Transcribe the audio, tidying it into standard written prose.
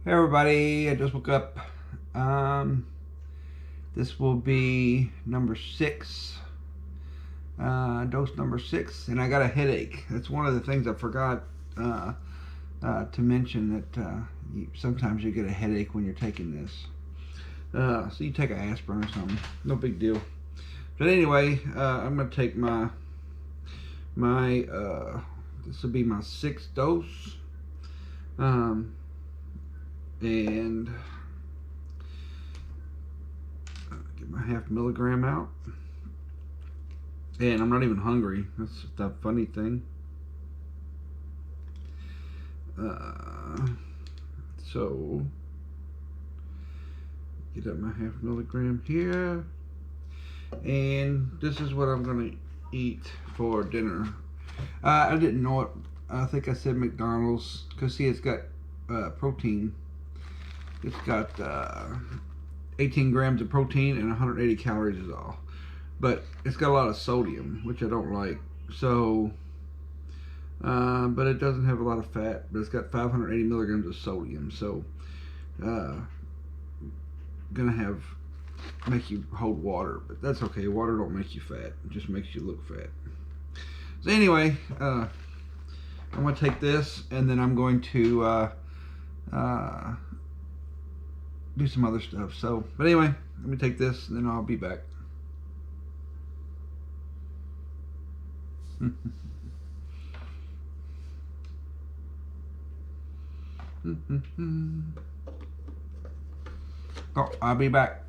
Hey everybody, I just woke up. This will be number 6, dose number 6, and I got a headache. That's one of the things I forgot to mention, that sometimes you get a headache when you're taking this. So you take an aspirin or something, no big deal. But anyway, I'm going to take my this will be my 6th dose. And get my 0.5 milligram out, and I'm not even hungry. That's the funny thing. So get up my 0.5 milligram here, and this is what I'm gonna eat for dinner. I didn't know it. I think I said McDonald's, because see, it's got protein. It's got 18 grams of protein and 180 calories is all. But it's got a lot of sodium, which I don't like. So, but it doesn't have a lot of fat, but it's got 580 milligrams of sodium. So, gonna make you hold water, but that's okay. Water don't make you fat. It just makes you look fat. So anyway, I'm gonna take this, and then I'm going to do some other stuff. So, but anyway, let me take this, and then I'll be back. Oh, I'll be back.